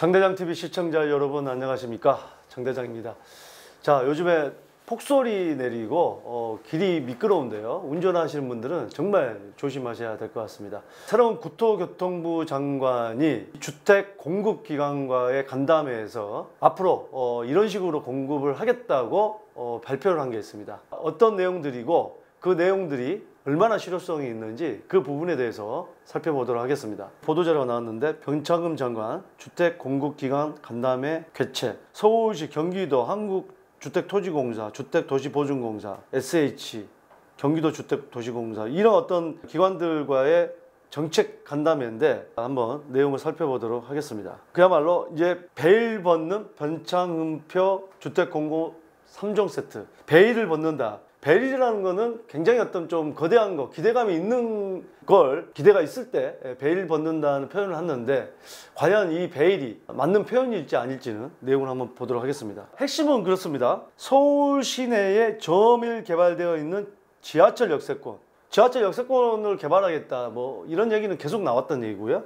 정대장TV 시청자 여러분 안녕하십니까? 정대장입니다. 자, 요즘에 폭설이 내리고 길이 미끄러운데요. 운전하시는 분들은 정말 조심하셔야 될 것 같습니다. 새로운 국토교통부 장관이 주택 공급기관과의 간담회에서 앞으로 이런 식으로 공급을 하겠다고 발표를 한 게 있습니다. 어떤 내용들이고 그 내용들이 얼마나 실효성이 있는지 그 부분에 대해서 살펴보도록 하겠습니다. 보도자료가 나왔는데 변창흠 장관 주택공급기관 간담회 개최, 서울시, 경기도, 한국주택토지공사, 주택도시보증공사, SH, 경기도주택도시공사 이런 어떤 기관들과의 정책 간담회인데 한번 내용을 살펴보도록 하겠습니다. 그야말로 이제 베일 벗는 변창흠표 주택공급 3종 세트, 베일을 벗는다. 베일이라는 거는 굉장히 어떤 좀 거대한 거, 기대감이 있는 걸, 기대가 있을 때 베일 벗는다는 표현을 하는데 과연 이 베일이 맞는 표현일지 아닐지는 내용을 한번 보도록 하겠습니다. 핵심은 그렇습니다. 서울 시내에 저밀 개발되어 있는 지하철 역세권, 지하철 역세권을 개발하겠다 뭐 이런 얘기는 계속 나왔던 얘기고요.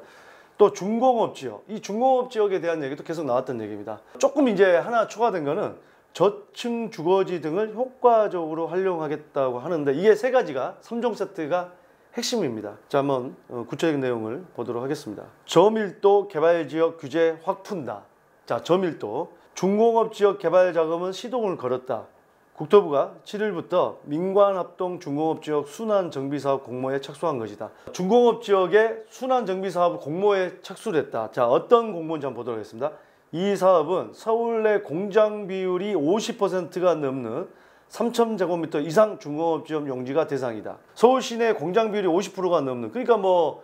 또 중공업지역, 이 중공업지역에 대한 얘기도 계속 나왔던 얘기입니다. 조금 이제 하나 추가된 거는 저층 주거지 등을 효과적으로 활용하겠다고 하는데 이게 세 가지가 3종 세트가 핵심입니다. 자, 한번 구체적인 내용을 보도록 하겠습니다. 저밀도 개발지역 규제 확 푼다. 자, 저밀도 중공업지역 개발 자금은 시동을 걸었다. 국토부가 7일부터 민관합동 중공업지역 순환정비사업 공모에 착수한 것이다. 중공업지역의 순환정비사업 공모에 착수를 했다. 자, 어떤 공모인지 한번 보도록 하겠습니다. 이 사업은 서울 내 공장 비율이 50%가 넘는 3,000제곱미터 이상 중공업지역 용지가 대상이다. 서울 시내 공장 비율이 50%가 넘는, 그러니까 뭐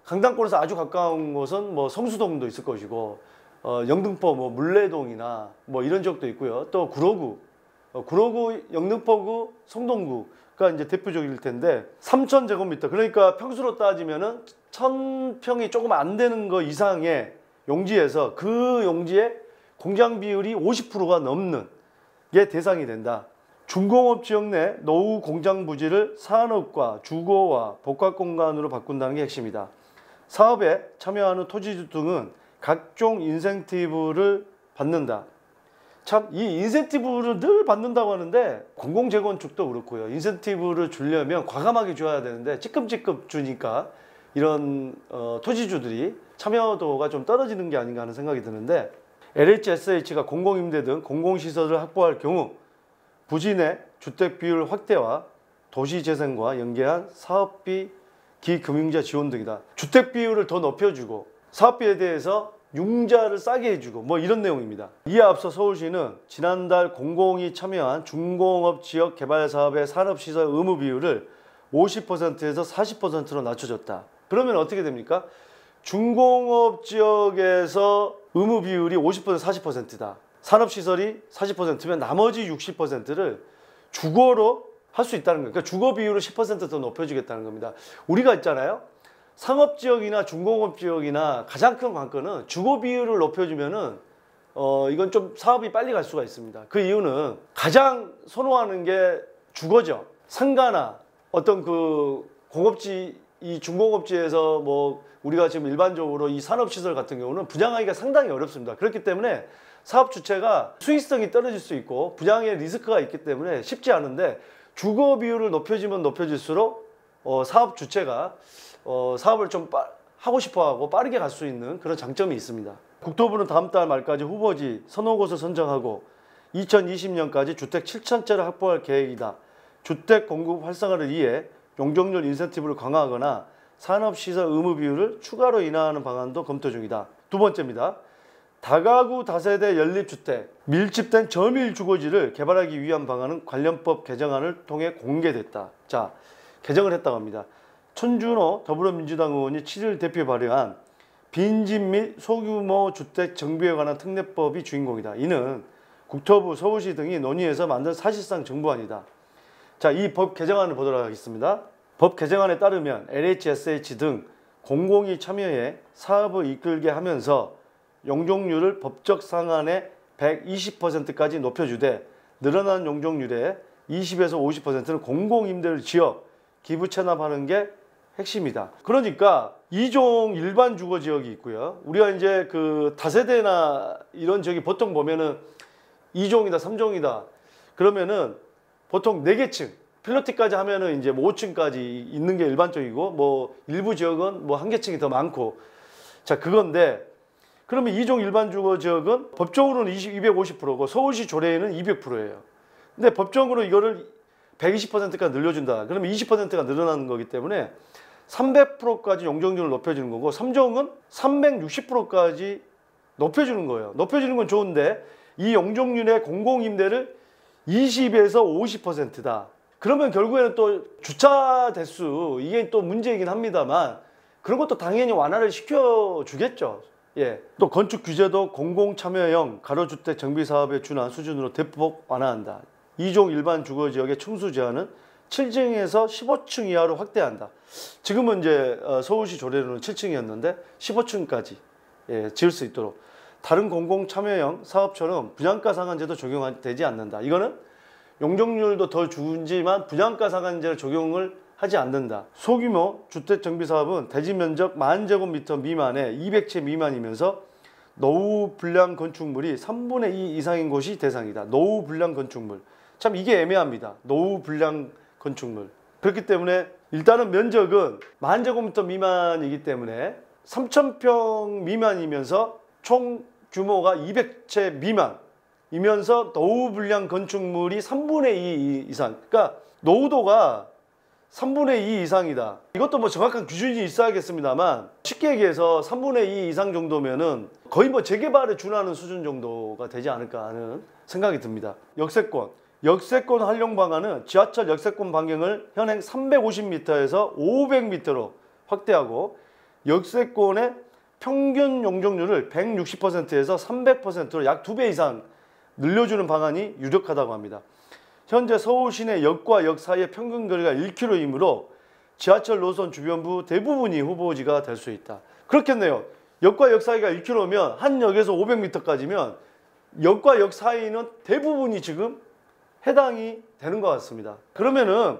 강당권에서 아주 가까운 곳은 뭐 성수동도 있을 것이고 영등포 뭐 물레동이나 뭐 이런 지역도 있고요. 또 구로구, 영등포구, 성동구가 이제 대표적일 텐데 3,000제곱미터, 그러니까 평수로 따지면은 1,000평이 조금 안 되는 거 이상의 용지에서 그 용지의 공장 비율이 50%가 넘는 게 대상이 된다. 중공업 지역 내 노후 공장 부지를 산업과 주거와 복합 공간으로 바꾼다는 게 핵심이다. 사업에 참여하는 토지주 등은 각종 인센티브를 받는다. 참, 이 인센티브를 늘 받는다고 하는데 공공재건축도 그렇고요. 인센티브를 주려면 과감하게 줘야 되는데 찌끔찌끔 주니까 이런 토지주들이 참여도가 좀 떨어지는 게 아닌가 하는 생각이 드는데, LH, SH가 공공임대 등 공공시설을 확보할 경우 부지 내 주택 비율 확대와 도시재생과 연계한 사업비, 기금융자 지원 등이다. 주택 비율을 더 높여주고 사업비에 대해서 융자를 싸게 해주고 뭐 이런 내용입니다. 이에 앞서 서울시는 지난달 공공이 참여한 중공업 지역 개발 사업의 산업시설 의무 비율을 50%에서 40%로 낮춰줬다. 그러면 어떻게 됩니까? 중공업 지역에서 의무 비율이 50% 40%다. 산업시설이 40%면 나머지 60%를 주거로 할 수 있다는 거예요. 그러니까 주거 비율을 10% 더 높여주겠다는 겁니다. 우리가 있잖아요. 상업지역이나 중공업지역이나 가장 큰 관건은 주거 비율을 높여주면은 이건 좀 사업이 빨리 갈 수가 있습니다. 그 이유는 가장 선호하는 게 주거죠. 상가나 어떤 그 공업지, 이 중공업지에서 뭐 우리가 지금 일반적으로 이 산업시설 같은 경우는 분양하기가 상당히 어렵습니다. 그렇기 때문에 사업 주체가 수익성이 떨어질 수 있고 분양의 리스크가 있기 때문에 쉽지 않은데, 주거 비율을 높여지면 높여질수록 사업 주체가 사업을 좀 하고 싶어하고 빠르게 갈 수 있는 그런 장점이 있습니다. 국토부는 다음 달 말까지 후보지 서너 곳을 선정하고 2020년까지 주택 7,000채를 확보할 계획이다. 주택 공급 활성화를 위해 용적률 인센티브를 강화하거나 산업시설 의무 비율을 추가로 인하하는 방안도 검토 중이다. 두 번째입니다. 다가구 다세대 연립주택, 밀집된 저밀 주거지를 개발하기 위한 방안은 관련법 개정안을 통해 공개됐다. 자, 개정을 했다고 합니다. 천준호 더불어민주당 의원이 7일 대표 발의한 빈집 및 소규모 주택 정비에 관한 특례법이 주인공이다. 이는 국토부, 서울시 등이 논의해서 만든 사실상 정부안이다. 자, 이 법 개정안을 보도록 하겠습니다. 법 개정안에 따르면 LH, SH 등 공공이 참여해 사업을 이끌게 하면서 용적률을 법적 상한의 120%까지 높여주되 늘어난 용적률의 20에서 50%는 공공임대를 지어 기부 체납하는 게 핵심이다. 그러니까 2종 일반 주거 지역이 있고요. 우리가 이제 그 다세대나 이런 지역이 보통 보면은 2종이다, 3종이다. 그러면은 보통 4개층, 필로티까지 하면은 이제 뭐 5층까지 있는 게 일반적이고, 뭐 일부 지역은 뭐 1개층이 더 많고. 자, 그건데 그러면 2종 일반 주거 지역은 법적으로는 250%고 서울시 조례에는 200%예요. 근데 법적으로 이거를 120%까지 늘려준다. 그러면 20%가 늘어나는 거기 때문에 300%까지 용적률을 높여주는 거고, 3종은 360%까지 높여주는 거예요. 높여주는 건 좋은데 이 용적률의 공공임대를 20에서 50%다. 그러면 결국에는 또 주차 대수, 이게 또 문제이긴 합니다만 그런 것도 당연히 완화를 시켜주겠죠. 예. 또 건축 규제도 공공참여형 가로주택 정비사업에 준한 수준으로 대폭 완화한다. 2종 일반 주거지역의 층수 제한은 7층에서 15층 이하로 확대한다. 지금은 이제 서울시 조례로는 7층이었는데 15층까지 지을 수 있도록. 다른 공공참여형 사업처럼 분양가 상한제도 적용되지 않는다. 이거는 용적률도 더 주지만 분양가 상한제를 적용을 하지 않는다. 소규모 주택정비사업은 대지면적 10,000제곱미터 미만에 200채 미만이면서 노후 불량 건축물이 3분의 2 이상인 곳이 대상이다. 노후 불량 건축물. 참 이게 애매합니다. 노후 불량 건축물. 그렇기 때문에 일단은 면적은 10,000제곱미터 미만이기 때문에 3,000평 미만이면서 총 규모가 200채 미만이면서 노후 불량 건축물이 3분의 2 이상. 그러니까 노후도가 3분의 2 이상이다. 이것도 뭐 정확한 기준이 있어야겠습니다만 쉽게 얘기해서 3분의 2 이상 정도면은 거의 뭐 재개발에 준하는 수준 정도가 되지 않을까 하는 생각이 듭니다. 역세권 활용 방안은 지하철 역세권 반경을 현행 350m에서 500m로 확대하고 역세권의 평균 용적률을 160%에서 300%로 약 2배 이상 늘려주는 방안이 유력하다고 합니다. 현재 서울 시내 역과 역 사이의 평균 거리가 1km이므로 지하철 노선 주변부 대부분이 후보지가 될 수 있다. 그렇겠네요. 역과 역 사이가 1km면 한 역에서 500m까지면 역과 역 사이는 대부분이 지금 해당이 되는 것 같습니다. 그러면은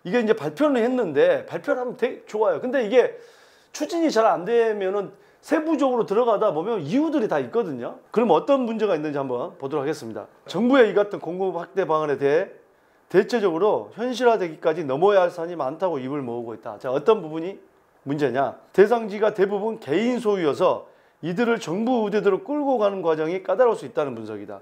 이게 이제 발표는 했는데 발표를 하면 되게 좋아요. 근데 이게 추진이 잘 안 되면은 세부적으로 들어가다 보면 이유들이 다 있거든요. 그럼 어떤 문제가 있는지 한번 보도록 하겠습니다. 정부의 이 같은 공급 확대 방안에 대해 대체적으로 현실화되기까지 넘어야 할 산이 많다고 입을 모으고 있다. 자, 어떤 부분이 문제냐? 대상지가 대부분 개인 소유여서 이들을 정부 의대대로 끌고 가는 과정이 까다로울 수 있다는 분석이다.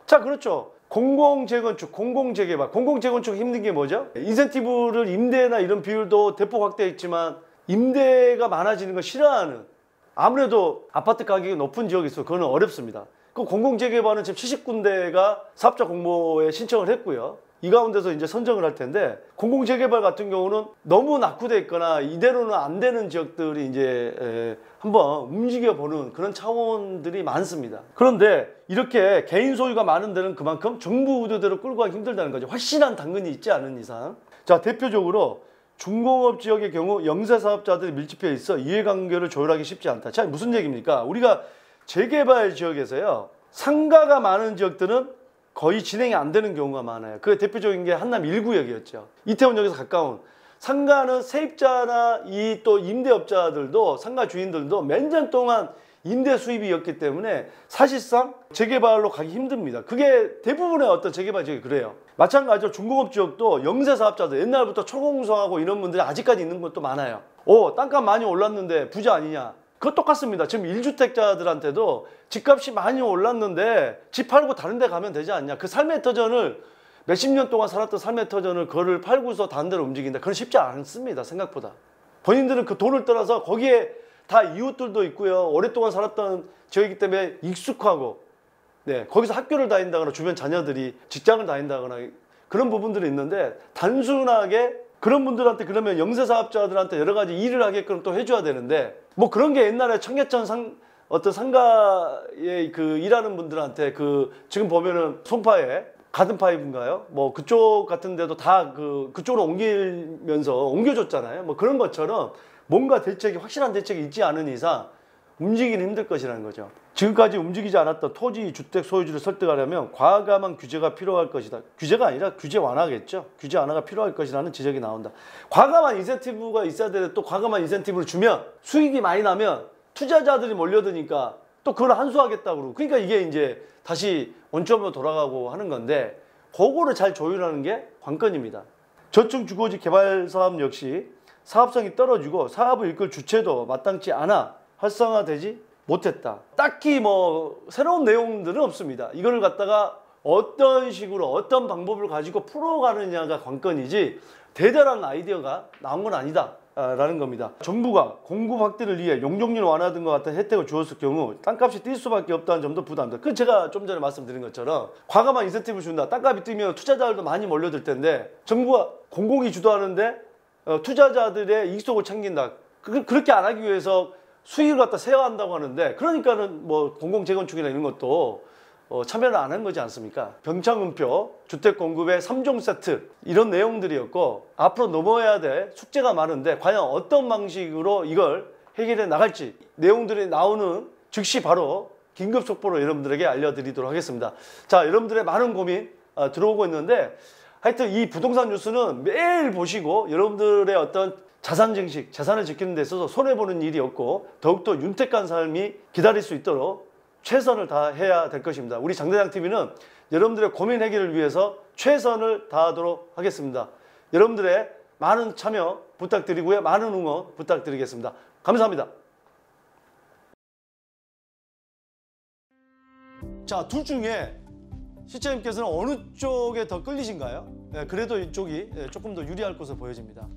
자, 그렇죠. 공공재건축, 공공재개발. 공공재건축 힘든 게 뭐죠? 인센티브를 임대나 이런 비율도 대폭 확대했지만 임대가 많아지는 걸 싫어하는, 아무래도 아파트 가격이 높은 지역이 있어 그거는 어렵습니다. 그 공공재개발은 지금 70군데가 사업자 공모에 신청을 했고요. 이 가운데서 이제 선정을 할 텐데 공공재개발 같은 경우는 너무 낙후돼 있거나 이대로는 안 되는 지역들이 이제 한번 움직여보는 그런 차원들이 많습니다. 그런데 이렇게 개인 소유가 많은 데는 그만큼 정부 의도대로 끌고 가기 힘들다는 거죠. 확실한 당근이 있지 않은 이상. 자, 대표적으로 중공업 지역의 경우 영세 사업자들이 밀집해 있어 이해관계를 조율하기 쉽지 않다. 자, 무슨 얘기입니까? 우리가 재개발 지역에서요, 상가가 많은 지역들은 거의 진행이 안 되는 경우가 많아요. 그 대표적인 게 한남 1구역이었죠. 이태원역에서 가까운. 상가는 세입자나 이 또 임대업자들도, 상가 주인들도 몇 년 동안 임대 수입이었기 때문에 사실상 재개발로 가기 힘듭니다. 그게 대부분의 어떤 재개발 지역이 그래요. 마찬가지로 중공업 지역도 영세 사업자들, 옛날부터 초공성하고 이런 분들이 아직까지 있는 것도 많아요. 땅값 많이 올랐는데 부자 아니냐? 그거 똑같습니다. 지금 1주택자들한테도 집값이 많이 올랐는데 집 팔고 다른 데 가면 되지 않냐? 그 삶의 터전을 몇십 년 동안 살았던 삶의 터전을 그거를 팔고서 다른 데로 움직인다. 그건 쉽지 않습니다. 생각보다. 본인들은 그 돈을 떠나서 거기에 다 이웃들도 있고요. 오랫동안 살았던 지역이기 때문에 익숙하고, 네, 거기서 학교를 다닌다거나 주변 자녀들이 직장을 다닌다거나 그런 부분들이 있는데 단순하게 그런 분들한테 그러면 영세 사업자들한테 여러 가지 일을 하게끔 또 해줘야 되는데 뭐 그런 게 옛날에 청계천 어떤 상가에 그 일하는 분들한테 그 지금 보면은 송파에 가든파이브인가요? 뭐 그쪽 같은 데도 다 그쪽으로 옮기면서 옮겨줬잖아요. 뭐 그런 것처럼 뭔가 대책이, 확실한 대책이 있지 않은 이상 움직이기는 힘들 것이라는 거죠. 지금까지 움직이지 않았던 토지, 주택 소유주를 설득하려면 과감한 규제가 필요할 것이다. 규제가 아니라 규제 완화겠죠. 규제 완화가 필요할 것이라는 지적이 나온다. 과감한 인센티브가 있어야 되는데 또 과감한 인센티브를 주면 수익이 많이 나면 투자자들이 몰려드니까 또 그걸 한수하겠다고 그러고, 그러니까 이게 이제 다시 원점으로 돌아가고 하는 건데, 그거를 잘 조율하는 게 관건입니다. 저층 주거지 개발 사업 역시 사업성이 떨어지고 사업을 이끌 주체도 마땅치 않아 활성화되지 못했다. 딱히 뭐 새로운 내용들은 없습니다. 이걸 갖다가 어떤 식으로 어떤 방법을 가지고 풀어가느냐가 관건이지 대단한 아이디어가 나온 건 아니다 라는 겁니다. 정부가 공급 확대를 위해 용적률 완화 등과 같은 혜택을 주었을 경우 땅값이 뛸 수밖에 없다는 점도 부담다. 그 제가 좀 전에 말씀드린 것처럼 과감한 인센티브를 준다. 땅값이 뛰면 투자자들도 많이 몰려들 텐데 정부가 공공이 주도하는데 투자자들의 이익속을 챙긴다. 그렇게 안 하기 위해서 수익을 갖다 세워한다고 하는데, 그러니까는 뭐 공공 재건축이나 이런 것도 참여를 안 한 거지 않습니까? 병창음표, 주택 공급의 3종 세트 이런 내용들이었고, 앞으로 넘어야 될 숙제가 많은데 과연 어떤 방식으로 이걸 해결해 나갈지 내용들이 나오는 즉시 바로 긴급 속보로 여러분들에게 알려드리도록 하겠습니다. 자, 여러분들의 많은 고민 들어오고 있는데, 하여튼 이 부동산 뉴스는 매일 보시고 여러분들의 어떤 자산 증식, 자산을 지키는 데 있어서 손해보는 일이 없고 더욱더 윤택한 삶이 기다릴 수 있도록 최선을 다해야 될 것입니다. 우리 장대장TV는 여러분들의 고민 해결을 위해서 최선을 다하도록 하겠습니다. 여러분들의 많은 참여 부탁드리고요. 많은 응원 부탁드리겠습니다. 감사합니다. 자, 둘 중에 시청자님께서는 어느 쪽에 더 끌리신가요? 그래도 이쪽이 조금 더 유리할 것으로 보여집니다.